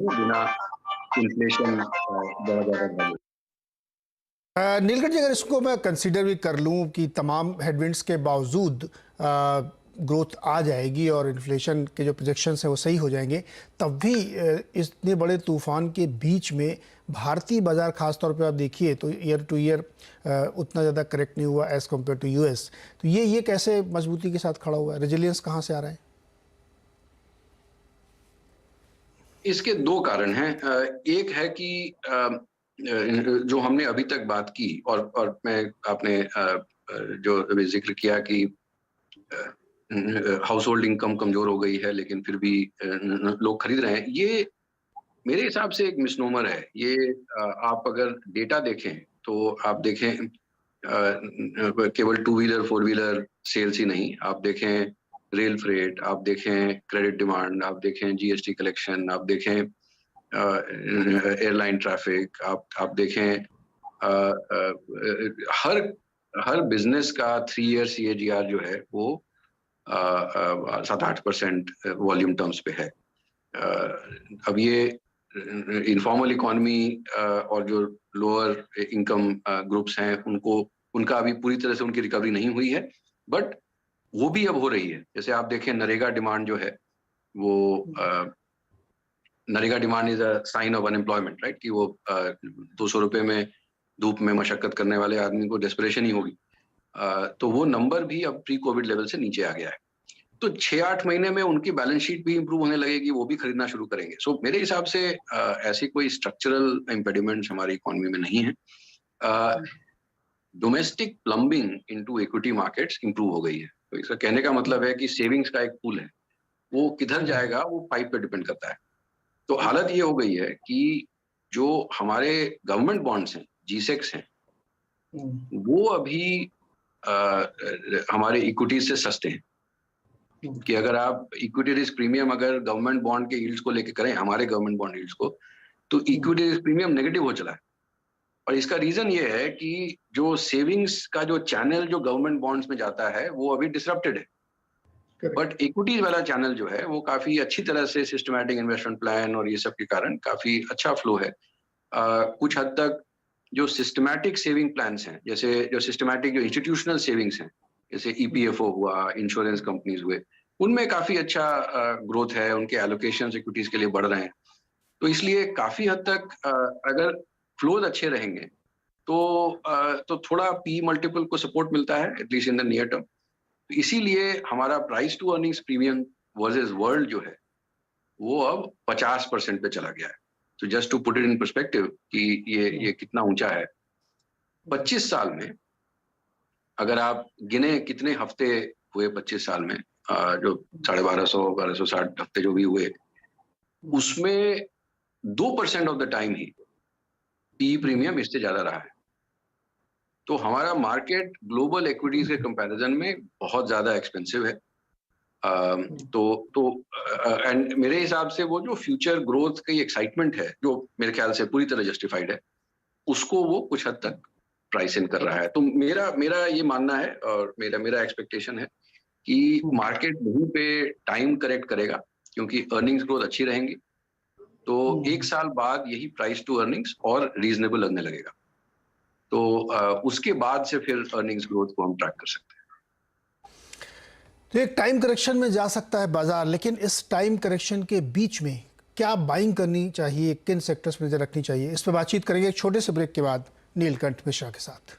बिना इन्फ्लेशन बहुत ज़्यादा बढ़े। नीलकंठ जी, अगर इसको मैं कंसीडर भी कर लूं कि तमाम हेडविंड्स के बावजूद ग्रोथ आ जाएगी और इन्फ्लेशन के जो प्रोजेक्शंस हैं वो सही हो जाएंगे, तब भी इतने बड़े तूफान के बीच में भारतीय बाजार खास तौर पे आप देखिए तो ईयर टू ईयर उतना ज़्यादा करेक्ट नहीं हुआ एज़ कम्पेयर टू यूएस। तो ये कैसे मजबूती के साथ खड़ा हुआ है? रेजिलियंस कहाँ से आ रहा है? इसके 2 कारण हैं। एक है कि जो हमने अभी तक बात की और मैं आपने जो अभी ज़िक्र किया कि हाउस होल्ड इनकम कमज़ोर हो गई है, लेकिन फिर भी लोग खरीद रहे हैं। ये मेरे हिसाब से एक मिसनोमर है। ये आप अगर डेटा देखें, तो आप देखें केवल two wheeler, four wheeler sales ही नहीं, आप देखें रेल फ्रेट, आप देखें क्रेडिट डिमांड, आप देखें जीएसटी कलेक्शन, आप देखें एयरलाइन ट्रैफिक, आप देखें हर हर बिजनेस का 3 ईयर सीएजीआर जो है वो 7-8% वॉल्यूम टर्म्स पे है। अब ये इनफॉर्मल इकोनॉमी और जो लोअर इनकम ग्रुप्स हैं उनका अभी पूरी तरह से उनकी रिकवरी नहीं हुई है, बट वो भी अब हो रही है। जैसे आप देखें नरेगा डिमांड जो है वो NREGA demand is a sign of unemployment, right? कि वो 200 रुपए में धूप में मशक्कत करने वाले आदमी को डेस्परेशन ही होगी। तो वो नंबर भी अब प्री कोविड लेवल से नीचे आ गया है। तो 6-8 महीने में उनकी बैलेंस शीट भी इंप्रूव होने लगेगी, वो भी खरीदना शुरू करेंगे। सो मेरे हिसाब से ऐसी कोई स्ट्रक्चरल इम्पेडिमेंट्स हमारी इकोनॉमी में नहीं है। Domestic plumbing into equity markets improve हो गई है। तो इसका कहने का मतलब है कि सेविंग्स का एक पूल है, वो किधर जाएगा वो पाइप पे डिपेंड करता है। तो हालत ये हो गई है कि जो हमारे गवर्नमेंट बॉन्ड्स हैं, जीसेक्स हैं, वो अभी हमारे इक्विटीज से सस्ते हैं। कि अगर आप इक्विटी रिस्क प्रीमियम अगर गवर्नमेंट बॉन्ड के यील्ड्स को लेके करें, हमारे गवर्नमेंट बॉन्ड यील्ड्स को, तो इक्विटी रिस्क प्रीमियम नेगेटिव हो चला है। और इसका रीजन ये है कि जो सेविंग्स का जो चैनल जो गवर्नमेंट बॉन्ड्स में जाता है वो अभी डिसरप्टेड है, बट इक्विटीज वाला चैनल जो है वो काफी अच्छी तरह से सिस्टमैटिक इन्वेस्टमेंट प्लान और ये सब के कारण काफी अच्छा फ्लो है। कुछ हद तक जो सिस्टमैटिक सेविंग प्लान्स हैं, जैसे जो सिस्टमैटिक जो इंस्टीट्यूशनल सेविंग्स हैं, जैसे ईपीएफओ हुआ, इंश्योरेंस कंपनीज हुए, उनमें काफी अच्छा ग्रोथ है, उनके एलोकेशन इक्विटीज के लिए बढ़ रहे हैं। तो इसलिए काफी हद तक अगर फ्लोज अच्छे रहेंगे तो थोड़ा पी मल्टीपल को सपोर्ट मिलता है, at least in the near term. इसीलिए हमारा price to earnings premium versus world जो है वो अब 50% पे चला गया है। तो just to put it in perspective कि ये कितना ऊंचा है। 25 साल में अगर आप गिने कितने हफ्ते हुए 25 साल में, जो 1250-1260 हफ्ते जो भी हुए, उसमें 2% of the time he P premium इससे ज्यादा रहा है। तो हमारा मार्केट ग्लोबल इक्विटीज के कंपैरिजन में बहुत ज्यादा एक्सपेंसिव है। तो एंड मेरे हिसाब से वो जो फ्यूचर ग्रोथ की एक्साइटमेंट है, जो मेरे ख्याल से पूरी तरह जस्टिफाइड है, उसको वो कुछ हद तक प्राइस इन कर रहा है। तो मेरा मेरा ये मानना है और मेरा एक्सपेक्टेशन है कि मार्केट वहीं पे टाइम करेक्ट करेगा, क्योंकि अर्निंग्स ग्रोथ अच्छी रहेंगी। तो 1 साल बाद यही प्राइस टू अर्निंग्स और रीजनेबल लगने लगेगा। तो उसके बाद से फिर अर्निंग्स ग्रोथ को हम ट्रैक कर सकते हैं। तो एक टाइम करेक्शन में जा सकता है बाजार, लेकिन इस टाइम करेक्शन के बीच में क्या बाइंग करनी चाहिए, किन सेक्टर्स पर नजर रखनी चाहिए, इस पर बातचीत करेंगे एक छोटे से ब्रेक के बाद नीलकंठ मिश्रा के साथ।